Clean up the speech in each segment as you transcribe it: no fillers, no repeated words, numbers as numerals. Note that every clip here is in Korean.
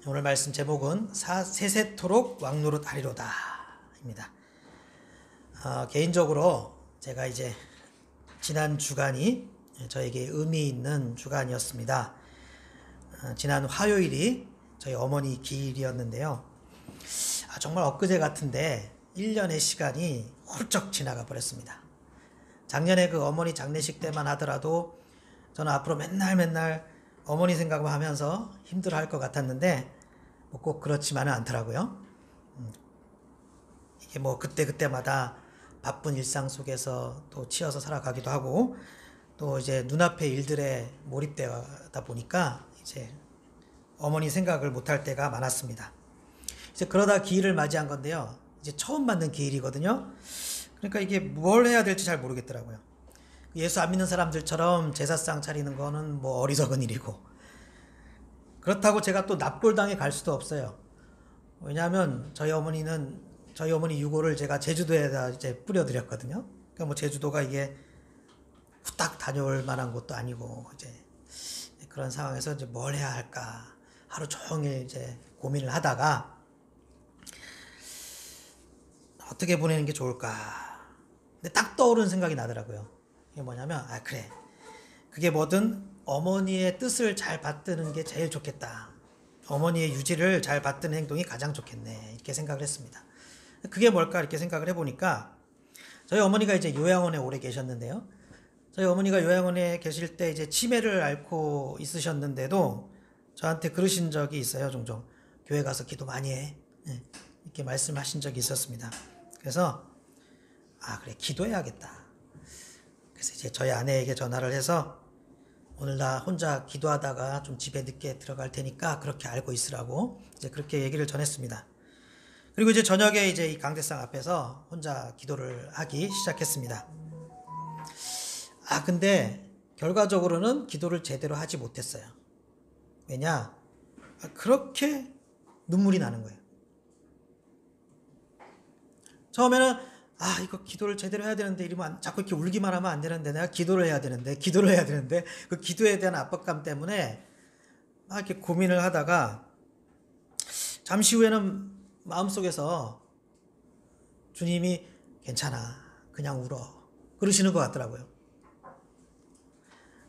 오늘 말씀 제목은 세세토록 왕노릇하리로다 입니다. 개인적으로 제가 이제 지난 주간이 저에게 의미 있는 주간이었습니다. 지난 화요일이 저희 어머니 기일이었는데요. 정말 엊그제 같은데 1년의 시간이 훌쩍 지나가 버렸습니다. 작년에 그 어머니 장례식 때만 하더라도 저는 앞으로 맨날 어머니 생각만 하면서 힘들어할 것 같았는데 꼭 그렇지만은 않더라고요. 이게 그때마다 바쁜 일상 속에서 또 치여서 살아가기도 하고 또 이제 눈앞의 일들에 몰입되다 보니까 이제 어머니 생각을 못할 때가 많았습니다. 이제 그러다 기일을 맞이한 건데요. 이제 처음 맞는 기일이거든요. 그러니까 이게 뭘 해야 될지 잘 모르겠더라고요. 예수 안 믿는 사람들처럼 제사상 차리는 거는 어리석은 일이고, 그렇다고 제가 또 납골당에 갈 수도 없어요. 왜냐하면 저희 어머니 유골을 제가 제주도에다 이제 뿌려드렸거든요. 그러니까 제주도가 이게 후딱 다녀올 만한 곳도 아니고 이제 그런 상황에서 이제 뭘 해야 할까 하루 종일 이제 고민을 하다가 어떻게 보내는 게 좋을까. 근데 딱 떠오르는 생각이 나더라고요. 이게 뭐냐면 그래, 그게 뭐든 어머니의 뜻을 잘 받드는 게 제일 좋겠다. 어머니의 유지를 잘 받드는 행동이 가장 좋겠네. 이렇게 생각을 했습니다. 그게 뭘까 이렇게 생각을 해보니까 저희 어머니가 이제 요양원에 오래 계셨는데요. 저희 어머니가 요양원에 계실 때 이제 치매를 앓고 있으셨는데도 저한테 그러신 적이 있어요. 종종 교회 가서 기도 많이 해, 이렇게 말씀하신 적이 있었습니다. 그래서 그래, 기도해야겠다. 그래서 이제 저희 아내에게 전화를 해서 오늘 나 혼자 기도하다가 좀 집에 늦게 들어갈 테니까 그렇게 알고 있으라고 이제 그렇게 얘기를 전했습니다. 그리고 이제 저녁에 이제 이 강대상 앞에서 혼자 기도를 하기 시작했습니다. 근데 결과적으로는 기도를 제대로 하지 못했어요. 왜냐? 그렇게 눈물이 나는 거예요. 처음에는 이거 기도를 제대로 해야 되는데 이러면 자꾸 이렇게 울기만 하면 안 되는데 내가 기도를 해야 되는데 그 기도에 대한 압박감 때문에 이렇게 고민을 하다가 잠시 후에는 마음속에서 주님이 괜찮아, 그냥 울어 그러시는 것 같더라고요.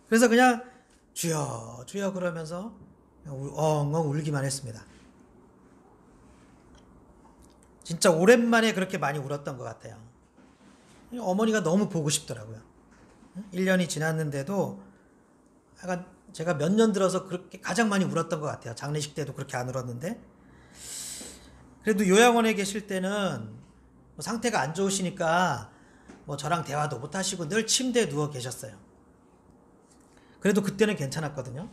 그래서 그냥 주여 주여 그러면서 엉엉 울기만 했습니다. 진짜 오랜만에 그렇게 많이 울었던 것 같아요. 어머니가 너무 보고 싶더라고요. 1년이 지났는데도 약간 제가 몇 년 들어서 그렇게 가장 많이 울었던 것 같아요. 장례식 때도 그렇게 안 울었는데. 그래도 요양원에 계실 때는 상태가 안 좋으시니까 저랑 대화도 못 하시고 늘 침대에 누워 계셨어요. 그래도 그때는 괜찮았거든요.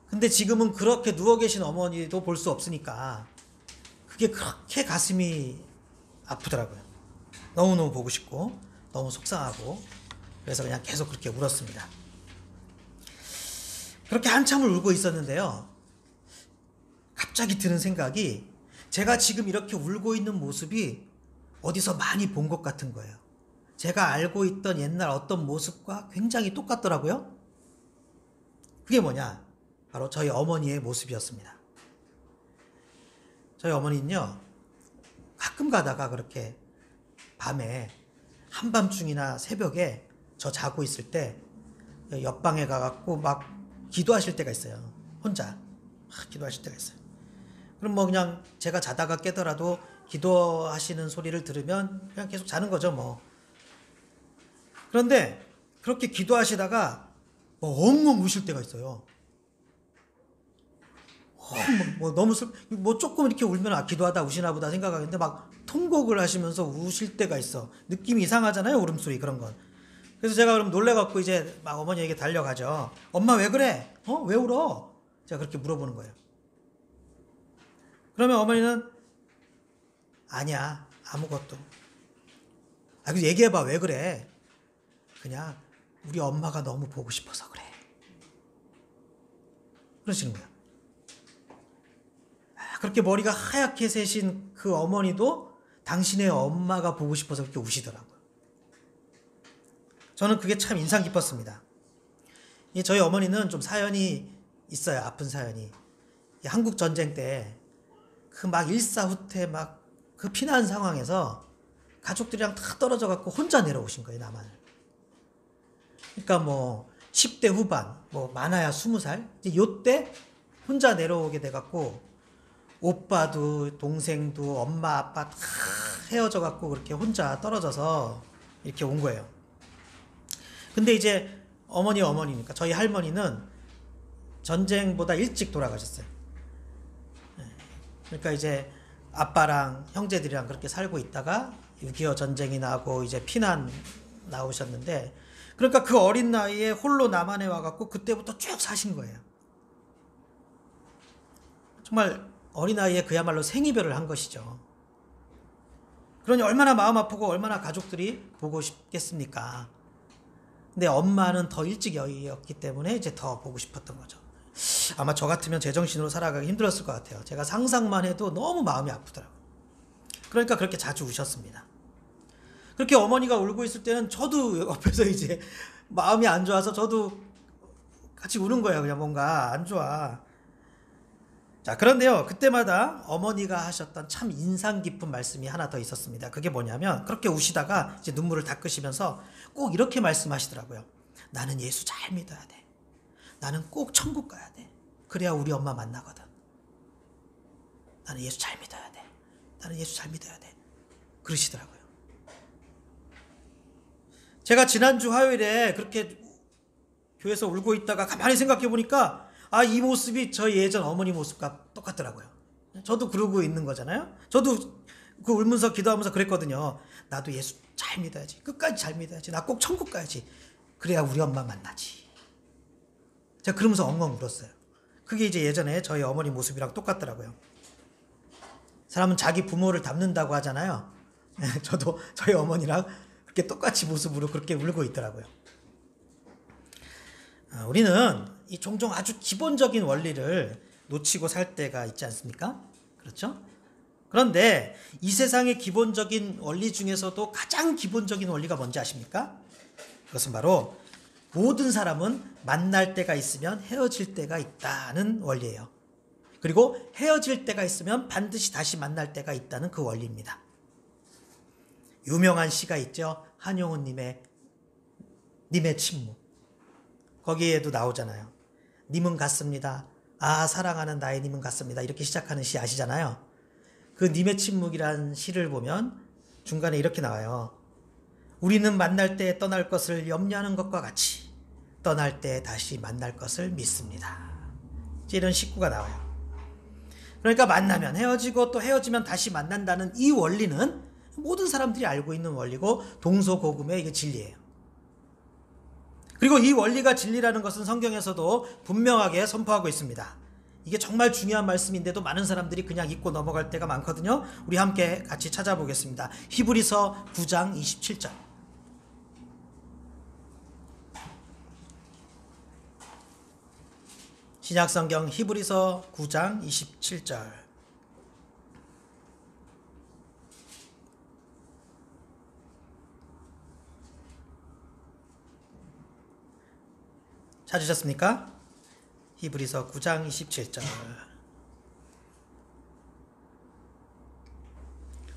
근데 지금은 그렇게 누워 계신 어머니도 볼 수 없으니까 그게 그렇게 가슴이 아프더라고요. 너무너무 보고 싶고 너무 속상하고 그래서 그냥 계속 그렇게 울었습니다. 그렇게 한참을 울고 있었는데요. 갑자기 드는 생각이 제가 지금 이렇게 울고 있는 모습이 어디서 많이 본 것 같은 거예요. 제가 알고 있던 옛날 어떤 모습과 굉장히 똑같더라고요. 그게 뭐냐? 바로 저희 어머니의 모습이었습니다. 저희 어머니는요, 가끔 가다가 그렇게 밤에 한밤중이나 새벽에 저 자고 있을 때 옆방에 가갖고 막 기도하실 때가 있어요. 혼자 기도하실 때가 있어요. 그럼 그냥 제가 자다가 깨더라도 기도하시는 소리를 들으면 그냥 계속 자는 거죠. 그런데 그렇게 기도하시다가 엉엉 우실 때가 있어요. 너무 조금 이렇게 울면 기도하다 우시나 보다 생각하는데 막 통곡을 하시면서 우실 때가 있어. 느낌이 이상하잖아요, 울음소리 그런 건. 그래서 제가 그럼 놀래갖고 이제 막 어머니에게 달려가죠. 엄마 왜 그래? 왜 울어? 제가 그렇게 물어보는 거예요. 그러면 어머니는 아니야, 아무것도. 그래서 얘기해봐, 왜 그래? 그냥 우리 엄마가 너무 보고 싶어서 그래. 그러시는 거예요. 그렇게 머리가 하얗게 새신 그 어머니도 당신의 엄마가 보고 싶어서 그렇게 우시더라고요. 저는 그게 참 인상 깊었습니다. 저희 어머니는 좀 사연이 있어요. 아픈 사연이. 이 한국 전쟁 때 그 막 일사후퇴 막 그 피난 상황에서 가족들이랑 다 떨어져 갖고 혼자 내려오신 거예요, 남한을. 그러니까 뭐 10대 후반, 뭐 많아야 20살, 이제 요때 혼자 내려오게 돼 갖고 오빠도 동생도 엄마 아빠 다 헤어져 갖고 그렇게 혼자 떨어져서 이렇게 온 거예요. 근데 이제 어머니니까 저희 할머니는 전쟁보다 일찍 돌아가셨어요. 그러니까 이제 아빠랑 형제들이랑 그렇게 살고 있다가 6.25 전쟁이 나고 이제 피난 나오셨는데, 그러니까 그 어린 나이에 홀로 남한에 와갖고 그때부터 쭉 사신 거예요. 정말 어린 나이에 그야말로 생이별을 한 것이죠. 그러니 얼마나 마음 아프고 얼마나 가족들이 보고 싶겠습니까? 근데 엄마는 더 일찍이었기 때문에 이제 더 보고 싶었던 거죠. 아마 저 같으면 제정신으로 살아가기 힘들었을 것 같아요. 제가 상상만 해도 너무 마음이 아프더라고요. 그러니까 그렇게 자주 우셨습니다. 그렇게 어머니가 울고 있을 때는 저도 옆에서 이제 마음이 안 좋아서 저도 같이 우는 거예요. 그냥 뭔가 안 좋아. 자, 그런데요, 그때마다 어머니가 하셨던 참 인상 깊은 말씀이 하나 더 있었습니다. 그게 뭐냐면, 그렇게 우시다가 이제 눈물을 닦으시면서 꼭 이렇게 말씀하시더라고요. 나는 예수 잘 믿어야 돼. 나는 꼭 천국 가야 돼. 그래야 우리 엄마 만나거든. 나는 예수 잘 믿어야 돼. 나는 예수 잘 믿어야 돼. 그러시더라고요. 제가 지난주 화요일에 그렇게 교회에서 울고 있다가 가만히 생각해 보니까 이 모습이 저희 예전 어머니 모습과 똑같더라고요. 저도 그러고 있는 거잖아요. 저도 그 울면서 기도하면서 그랬거든요. 나도 예수 잘 믿어야지. 끝까지 잘 믿어야지. 나 꼭 천국 가야지. 그래야 우리 엄마 만나지. 제가 그러면서 엉엉 울었어요. 그게 이제 예전에 저희 어머니 모습이랑 똑같더라고요. 사람은 자기 부모를 닮는다고 하잖아요. 저도 저희 어머니랑 그렇게 똑같이 모습으로 그렇게 울고 있더라고요. 우리는 이 종종 아주 기본적인 원리를 놓치고 살 때가 있지 않습니까? 그렇죠? 그런데 이 세상의 기본적인 원리 중에서도 가장 기본적인 원리가 뭔지 아십니까? 그것은 바로 모든 사람은 만날 때가 있으면 헤어질 때가 있다는 원리예요. 그리고 헤어질 때가 있으면 반드시 다시 만날 때가 있다는 그 원리입니다. 유명한 시가 있죠. 한용운 님의 침묵. 거기에도 나오잖아요. 님은 같습니다. 사랑하는 나의 님은 같습니다. 이렇게 시작하는 시 아시잖아요. 그 님의 침묵이란 시를 보면 중간에 이렇게 나와요. 우리는 만날 때 떠날 것을 염려하는 것과 같이 떠날 때 다시 만날 것을 믿습니다. 이런 식구가 나와요. 그러니까 만나면 헤어지고 또 헤어지면 다시 만난다는 이 원리는 모든 사람들이 알고 있는 원리고 동서고금의 이게 진리예요. 그리고 이 원리가 진리라는 것은 성경에서도 분명하게 선포하고 있습니다. 이게 정말 중요한 말씀인데도 많은 사람들이 그냥 잊고 넘어갈 때가 많거든요. 우리 함께 같이 찾아보겠습니다. 히브리서 9장 27절. 신약성경 히브리서 9장 27절. 찾으셨습니까? 히브리서 9장 27절.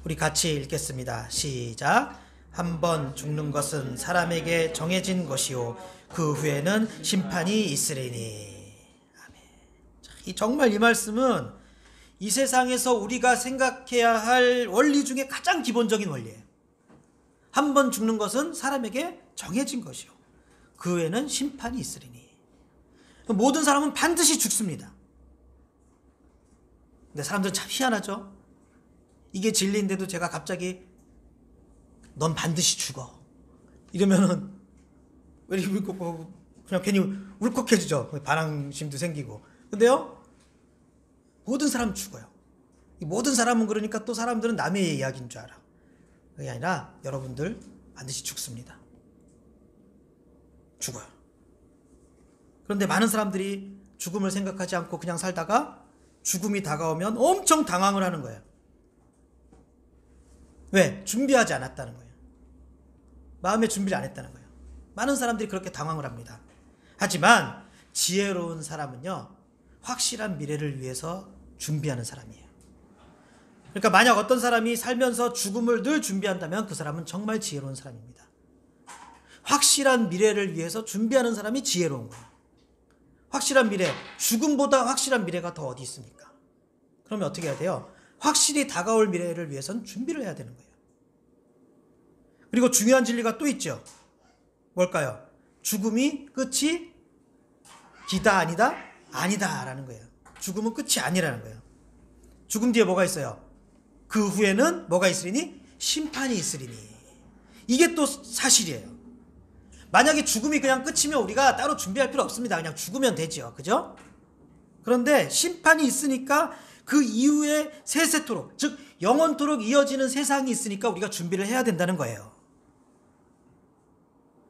우리 같이 읽겠습니다. 시작. 한 번 죽는 것은 사람에게 정해진 것이요 그 후에는 심판이 있으리니. 정말 이 말씀은 이 세상에서 우리가 생각해야 할 원리 중에 가장 기본적인 원리예요. 한 번 죽는 것은 사람에게 정해진 것이요 그 후에는 심판이 있으리니. 모든 사람은 반드시 죽습니다. 근데 사람들은 참 희한하죠. 이게 진리인데도 제가 갑자기 넌 반드시 죽어 이러면은 왜 이렇게 그냥 괜히 울컥해지죠. 반항심도 생기고. 근데요, 모든 사람은 죽어요. 모든 사람은 그러니까 또 사람들은 남의 이야기인 줄 알아. 그게 아니라 여러분들 반드시 죽습니다. 죽어요. 그런데 많은 사람들이 죽음을 생각하지 않고 그냥 살다가 죽음이 다가오면 엄청 당황을 하는 거예요. 왜? 준비하지 않았다는 거예요. 마음의 준비를 안 했다는 거예요. 많은 사람들이 그렇게 당황을 합니다. 하지만 지혜로운 사람은요, 확실한 미래를 위해서 준비하는 사람이에요. 그러니까 만약 어떤 사람이 살면서 죽음을 늘 준비한다면 그 사람은 정말 지혜로운 사람입니다. 확실한 미래를 위해서 준비하는 사람이 지혜로운 거예요. 확실한 미래, 죽음보다 확실한 미래가 더 어디 있습니까? 그러면 어떻게 해야 돼요? 확실히 다가올 미래를 위해서는 준비를 해야 되는 거예요. 그리고 중요한 진리가 또 있죠. 뭘까요? 죽음이 끝이 기다 아니다? 아니다 라는 거예요. 죽음은 끝이 아니라는 거예요. 죽음 뒤에 뭐가 있어요? 그 후에는 뭐가 있으리니? 심판이 있으리니. 이게 또 사실이에요. 만약에 죽음이 그냥 끝이면 우리가 따로 준비할 필요 없습니다. 그냥 죽으면 되죠. 그죠? 그런데 심판이 있으니까 그 이후에 세세토록, 즉 영원토록 이어지는 세상이 있으니까 우리가 준비를 해야 된다는 거예요.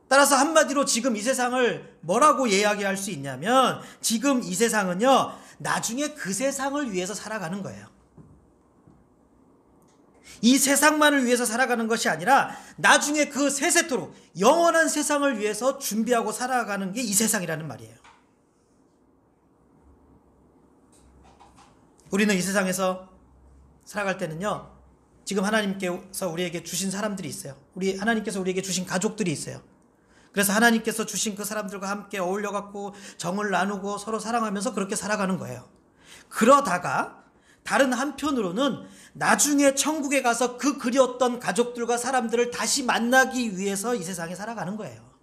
따라서 한마디로 지금 이 세상을 뭐라고 이야기할 수 있냐면 지금 이 세상은요, 나중에 그 세상을 위해서 살아가는 거예요. 이 세상만을 위해서 살아가는 것이 아니라 나중에 그 세세토록 영원한 세상을 위해서 준비하고 살아가는 게 이 세상이라는 말이에요. 우리는 이 세상에서 살아갈 때는요, 지금 하나님께서 우리에게 주신 사람들이 있어요. 하나님께서 우리에게 주신 가족들이 있어요. 그래서 하나님께서 주신 그 사람들과 함께 어울려갖고 정을 나누고 서로 사랑하면서 그렇게 살아가는 거예요. 그러다가 다른 한편으로는 나중에 천국에 가서 그 그리웠던 가족들과 사람들을 다시 만나기 위해서 이 세상에 살아가는 거예요.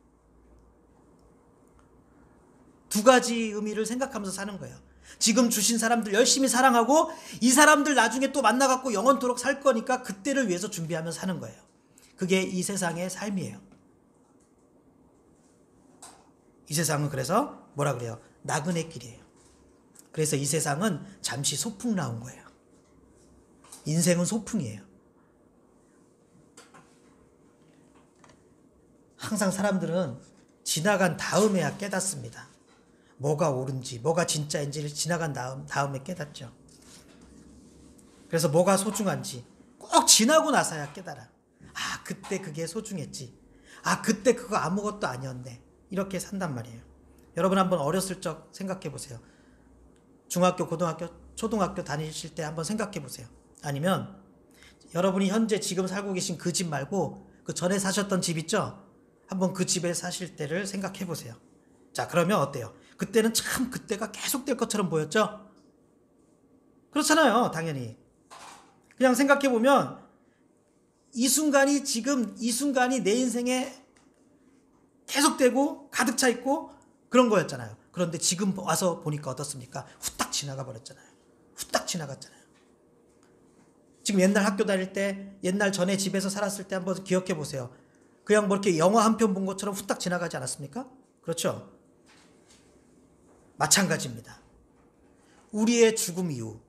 두 가지 의미를 생각하면서 사는 거예요. 지금 주신 사람들 열심히 사랑하고 이 사람들 나중에 또 만나갖고 영원토록 살 거니까 그때를 위해서 준비하며 사는 거예요. 그게 이 세상의 삶이에요. 이 세상은 그래서 뭐라 그래요? 나그네 길이에요. 그래서 이 세상은 잠시 소풍 나온 거예요. 인생은 소풍이에요. 항상 사람들은 지나간 다음에야 깨닫습니다. 뭐가 옳은지, 뭐가 진짜인지를 지나간 다음에 깨닫죠. 그래서 뭐가 소중한지 꼭 지나고 나서야 깨달아. 아, 그때 그게 소중했지. 아, 그때 그거 아무것도 아니었네. 이렇게 산단 말이에요. 여러분 한번 어렸을 적 생각해 보세요. 중학교, 고등학교, 초등학교 다니실 때 한번 생각해 보세요. 아니면 여러분이 현재 지금 살고 계신 그 집 말고 그 전에 사셨던 집 있죠? 한번 그 집에 사실 때를 생각해 보세요. 자, 그러면 어때요? 그때는 참 그때가 계속될 것처럼 보였죠? 그렇잖아요, 당연히. 그냥 생각해 보면 이 순간이 지금 이 순간이 내 인생에 계속되고 가득 차 있고 그런 거였잖아요. 그런데 지금 와서 보니까 어떻습니까? 후딱 지나가 버렸잖아요. 후딱 지나갔잖아요. 지금 옛날 학교 다닐 때, 옛날 전에 집에서 살았을 때 한번 기억해 보세요. 그냥 뭐 이렇게 영화 한 편 본 것처럼 후딱 지나가지 않았습니까? 그렇죠? 마찬가지입니다. 우리의 죽음 이후,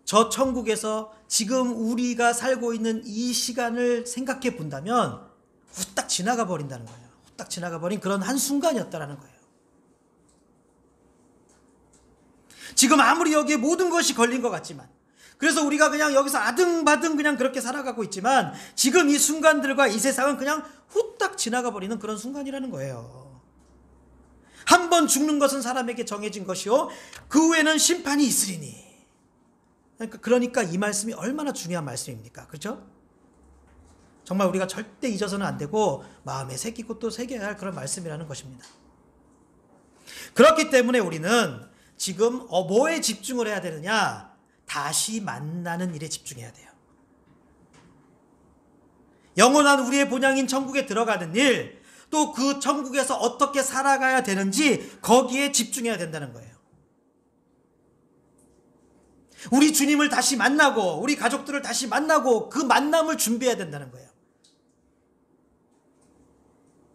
저 천국에서 지금 우리가 살고 있는 이 시간을 생각해 본다면 후딱 지나가 버린다는 거예요. 후딱 지나가 버린 그런 한순간이었다라는 거예요. 지금 아무리 여기에 모든 것이 걸린 것 같지만, 그래서 우리가 그냥 여기서 아등바등 그냥 그렇게 살아가고 있지만 지금 이 순간들과 이 세상은 그냥 후딱 지나가 버리는 그런 순간이라는 거예요. 한 번 죽는 것은 사람에게 정해진 것이요 그 후에는 심판이 있으리니. 그러니까 이 말씀이 얼마나 중요한 말씀입니까? 그렇죠? 정말 우리가 절대 잊어서는 안 되고 마음에 새기고 또 새겨야 할 그런 말씀이라는 것입니다. 그렇기 때문에 우리는 지금 뭐에 집중을 해야 되느냐? 다시 만나는 일에 집중해야 돼요. 영원한 우리의 본향인 천국에 들어가는 일, 또 그 천국에서 어떻게 살아가야 되는지 거기에 집중해야 된다는 거예요. 우리 주님을 다시 만나고 우리 가족들을 다시 만나고 그 만남을 준비해야 된다는 거예요.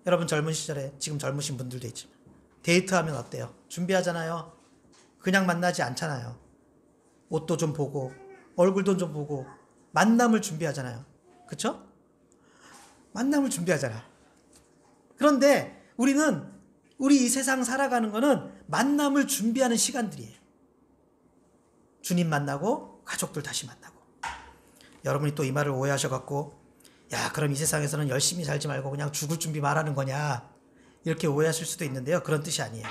여러분 젊은 시절에, 지금 젊으신 분들도 있지만 데이트하면 어때요? 준비하잖아요. 그냥 만나지 않잖아요. 옷도 좀 보고 얼굴도 좀 보고 만남을 준비하잖아요. 그렇죠? 만남을 준비하잖아. 그런데 우리는 우리 이 세상 살아가는 거는 만남을 준비하는 시간들이에요. 주님 만나고 가족들 다시 만나고. 여러분이 또 이 말을 오해하셔갖고 야, 그럼 이 세상에서는 열심히 살지 말고 그냥 죽을 준비 말하는 거냐, 이렇게 오해하실 수도 있는데요. 그런 뜻이 아니에요.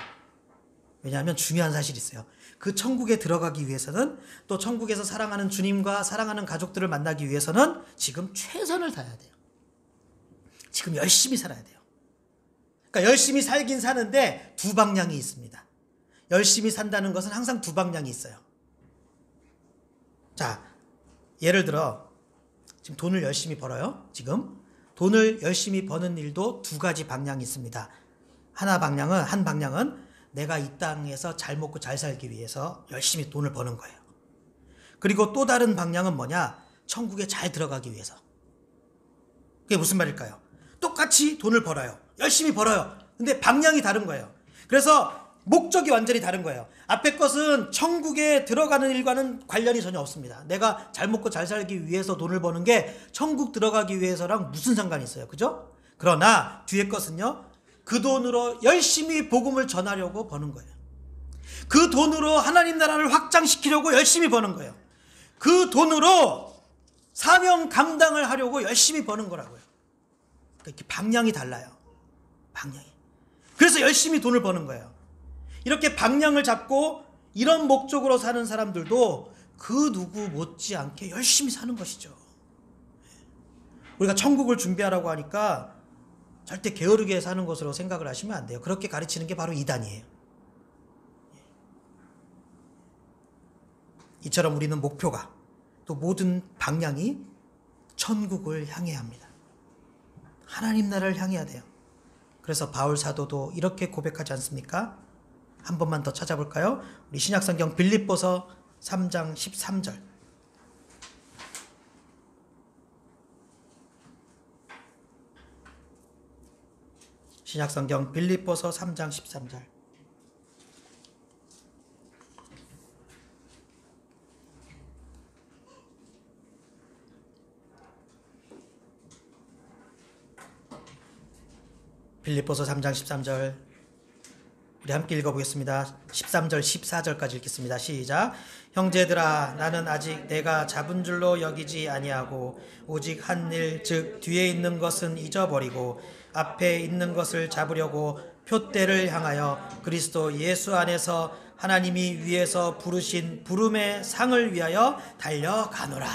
왜냐하면 중요한 사실이 있어요. 그 천국에 들어가기 위해서는, 또 천국에서 사랑하는 주님과 사랑하는 가족들을 만나기 위해서는 지금 최선을 다해야 돼요. 지금 열심히 살아야 돼요. 그러니까 열심히 살긴 사는데 두 방향이 있습니다. 열심히 산다는 것은 항상 두 방향이 있어요. 자, 예를 들어 지금 돈을 열심히 벌어요. 지금 돈을 열심히 버는 일도 두 가지 방향이 있습니다. 한 방향은 내가 이 땅에서 잘 먹고 잘 살기 위해서 열심히 돈을 버는 거예요. 그리고 또 다른 방향은 뭐냐? 천국에 잘 들어가기 위해서. 그게 무슨 말일까요? 똑같이 돈을 벌어요. 열심히 벌어요. 근데 방향이 다른 거예요. 그래서 목적이 완전히 다른 거예요. 앞에 것은 천국에 들어가는 일과는 관련이 전혀 없습니다. 내가 잘 먹고 잘 살기 위해서 돈을 버는 게 천국 들어가기 위해서랑 무슨 상관이 있어요. 그죠? 그러나 뒤에 것은요, 그 돈으로 열심히 복음을 전하려고 버는 거예요. 그 돈으로 하나님 나라를 확장시키려고 열심히 버는 거예요. 그 돈으로 사명 감당을 하려고 열심히 버는 거라고요. 이렇게 방향이 달라요. 방향이. 그래서 열심히 돈을 버는 거예요. 이렇게 방향을 잡고 이런 목적으로 사는 사람들도 그 누구 못지않게 열심히 사는 것이죠. 우리가 천국을 준비하라고 하니까 절대 게으르게 사는 것으로 생각을 하시면 안 돼요. 그렇게 가르치는 게 바로 이단이에요. 이처럼 우리는 목표가, 또 모든 방향이 천국을 향해야 합니다. 하나님 나라를 향해야 돼요. 그래서 바울 사도도 이렇게 고백하지 않습니까? 한 번만 더 찾아볼까요? 우리 신약성경 빌립보서 3장 13절. 신약성경 빌립보서 3장 13절. 빌립보서 3장 13절. 우리 함께 읽어보겠습니다. 13절 14절까지 읽겠습니다. 시작. 형제들아, 나는 아직 내가 잡은 줄로 여기지 아니하고 오직 한 일, 즉 뒤에 있는 것은 잊어버리고 앞에 있는 것을 잡으려고 표대를 향하여 그리스도 예수 안에서 하나님이 위에서 부르신 부름의 상을 위하여 달려가노라.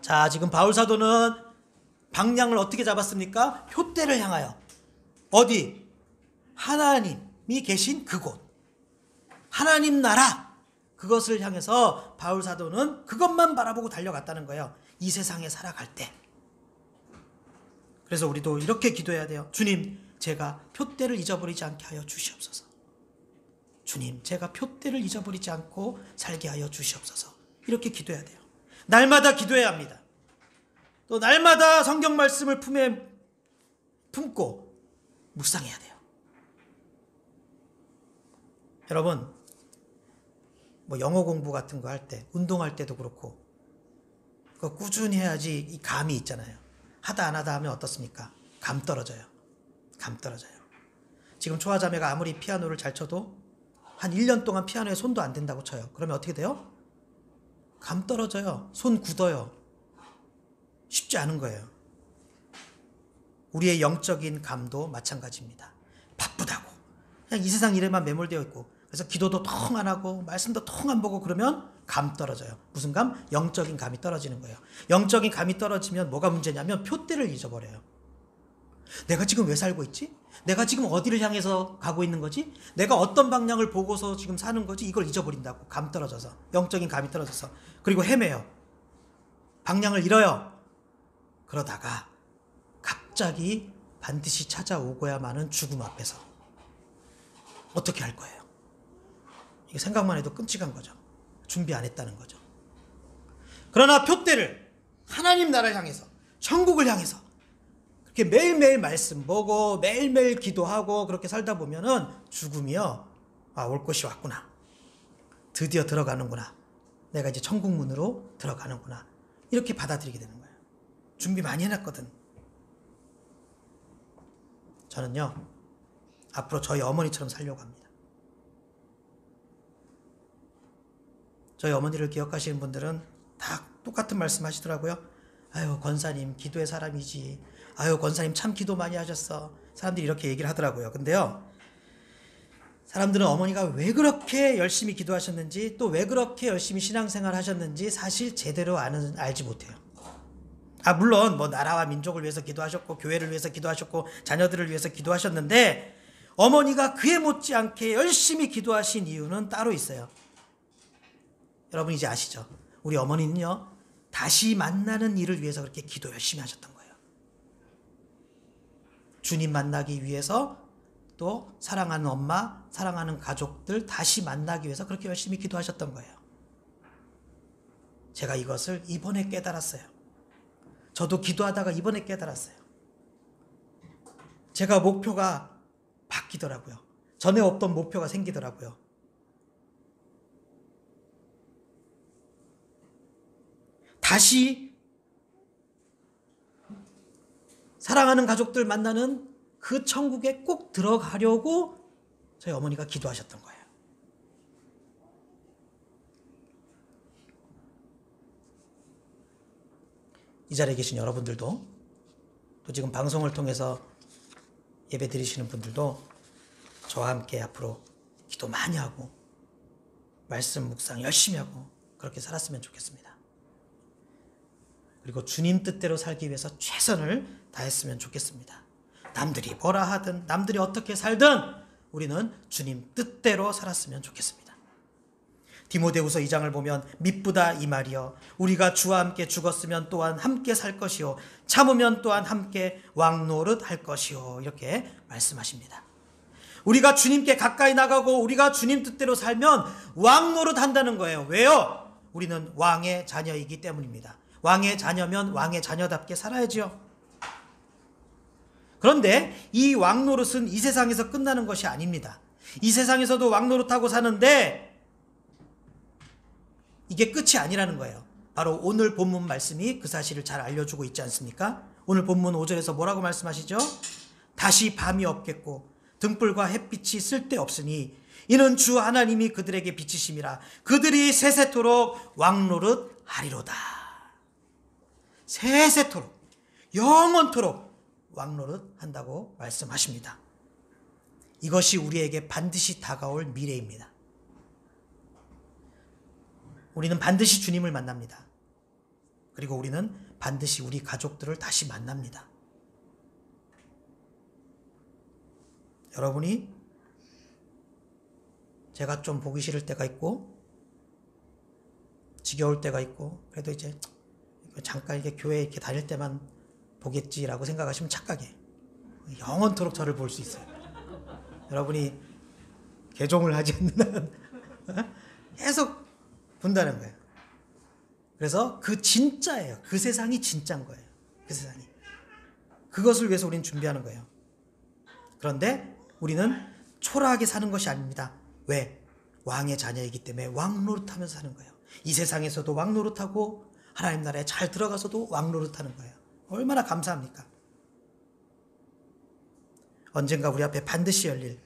자, 지금 바울 사도는 방향을 어떻게 잡았습니까? 표대를 향하여. 어디? 하나님이 계신 그곳, 하나님 나라, 그것을 향해서 바울 사도는 그것만 바라보고 달려갔다는 거예요. 이 세상에 살아갈 때. 그래서 우리도 이렇게 기도해야 돼요. 주님, 제가 표대를 잊어버리지 않게 하여 주시옵소서. 주님, 제가 표대를 잊어버리지 않고 살게 하여 주시옵소서. 이렇게 기도해야 돼요. 날마다 기도해야 합니다. 또 날마다 성경 말씀을 품에 품고 묵상해야 돼요. 여러분, 뭐 영어 공부 같은 거 할 때, 운동할 때도 그렇고, 그거 꾸준히 해야지 이 감이 있잖아요. 하다 안 하다 하면 어떻습니까? 감 떨어져요. 감 떨어져요. 지금 초아자매가 아무리 피아노를 잘 쳐도 한 1년 동안 피아노에 손도 안 댄다고 쳐요. 그러면 어떻게 돼요? 감 떨어져요. 손 굳어요. 쉽지 않은 거예요. 우리의 영적인 감도 마찬가지입니다. 바쁘다고 그냥 이 세상 일에만 매몰되어 있고, 그래서 기도도 통 안 하고 말씀도 통 안 보고 그러면 감 떨어져요. 무슨 감? 영적인 감이 떨어지는 거예요. 영적인 감이 떨어지면 뭐가 문제냐면 표대를 잊어버려요. 내가 지금 왜 살고 있지? 내가 지금 어디를 향해서 가고 있는 거지? 내가 어떤 방향을 보고서 지금 사는 거지? 이걸 잊어버린다고. 감 떨어져서. 영적인 감이 떨어져서. 그리고 헤매요. 방향을 잃어요. 그러다가 갑자기 반드시 찾아오고야만은 죽음 앞에서 어떻게 할 거예요? 이게 생각만 해도 끔찍한 거죠. 준비 안 했다는 거죠. 그러나 표대를 하나님 나라를 향해서, 천국을 향해서 그렇게 매일매일 말씀 보고 매일매일 기도하고 그렇게 살다 보면은 죽음이요, 아, 올 것이 왔구나, 드디어 들어가는구나, 내가 이제 천국 문으로 들어가는구나, 이렇게 받아들이게 되는 거예요. 준비 많이 해놨거든. 저는요, 앞으로 저희 어머니처럼 살려고 합니다. 저희 어머니를 기억하시는 분들은 다 똑같은 말씀 하시더라고요. 아유, 권사님 기도의 사람이지. 아유, 권사님 참 기도 많이 하셨어. 사람들이 이렇게 얘기를 하더라고요. 근데요, 사람들은 어머니가 왜 그렇게 열심히 기도하셨는지 또 왜 그렇게 열심히 신앙생활 하셨는지 사실 제대로 알지 못해요. 물론 뭐 나라와 민족을 위해서 기도하셨고 교회를 위해서 기도하셨고 자녀들을 위해서 기도하셨는데 어머니가 그에 못지않게 열심히 기도하신 이유는 따로 있어요. 여러분 이제 아시죠? 우리 어머니는요 다시 만나는 일을 위해서 그렇게 기도 열심히 하셨던 거예요. 주님 만나기 위해서 또 사랑하는 엄마, 사랑하는 가족들 다시 만나기 위해서 그렇게 열심히 기도하셨던 거예요. 제가 이것을 이번에 깨달았어요. 저도 기도하다가 이번에 깨달았어요. 제가 목표가 바뀌더라고요. 전에 없던 목표가 생기더라고요. 다시 사랑하는 가족들 만나는 그 천국에 꼭 들어가려고 저희 어머니가 기도하셨던 거예요. 이 자리에 계신 여러분들도 또 지금 방송을 통해서 예배 드리시는 분들도 저와 함께 앞으로 기도 많이 하고 말씀 묵상 열심히 하고 그렇게 살았으면 좋겠습니다. 그리고 주님 뜻대로 살기 위해서 최선을 다했으면 좋겠습니다. 남들이 뭐라 하든 남들이 어떻게 살든 우리는 주님 뜻대로 살았으면 좋겠습니다. 디모데후서 2장을 보면 미쁘다 이 말이여 우리가 주와 함께 죽었으면 또한 함께 살 것이요 참으면 또한 함께 왕노릇 할 것이요 이렇게 말씀하십니다. 우리가 주님께 가까이 나가고 우리가 주님 뜻대로 살면 왕노릇 한다는 거예요. 왜요? 우리는 왕의 자녀이기 때문입니다. 왕의 자녀면 왕의 자녀답게 살아야죠. 그런데 이 왕노릇은 이 세상에서 끝나는 것이 아닙니다. 이 세상에서도 왕노릇하고 사는데 이게 끝이 아니라는 거예요. 바로 오늘 본문 말씀이 그 사실을 잘 알려주고 있지 않습니까? 오늘 본문 5절에서 뭐라고 말씀하시죠? 다시 밤이 없겠고 등불과 햇빛이 쓸데없으니 이는 주 하나님이 그들에게 비치심이라 그들이 세세토록 왕노릇 하리로다. 세세토록 영원토록 왕노릇 한다고 말씀하십니다. 이것이 우리에게 반드시 다가올 미래입니다. 우리는 반드시 주님을 만납니다. 그리고 우리는 반드시 우리 가족들을 다시 만납니다. 여러분이 제가 좀 보기 싫을 때가 있고 지겨울 때가 있고 그래도 이제 잠깐 이렇게 교회 이렇게 다닐 때만 보겠지라고 생각하시면 착각이에요. 영원토록 저를 볼 수 있어요. 여러분이 개종을 하지 않는 한 계속 본다는 거예요. 그래서 그 진짜예요. 그 세상이 진짜인 거예요. 그 세상이. 그것을 위해서 우리는 준비하는 거예요. 그런데 우리는 초라하게 사는 것이 아닙니다. 왜? 왕의 자녀이기 때문에 왕노릇하면서 사는 거예요. 이 세상에서도 왕노릇하고 하나님 나라에 잘 들어가서도 왕노릇하는 거예요. 얼마나 감사합니까? 언젠가 우리 앞에 반드시 열릴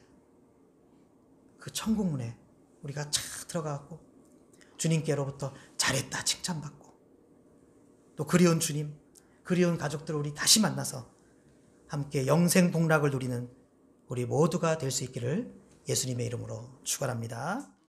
그 천국문에 우리가 착 들어가고 주님께로부터 잘했다 칭찬받고 또 그리운 주님, 그리운 가족들 우리 다시 만나서 함께 영생 복락을 누리는 우리 모두가 될 수 있기를 예수님의 이름으로 축원합니다.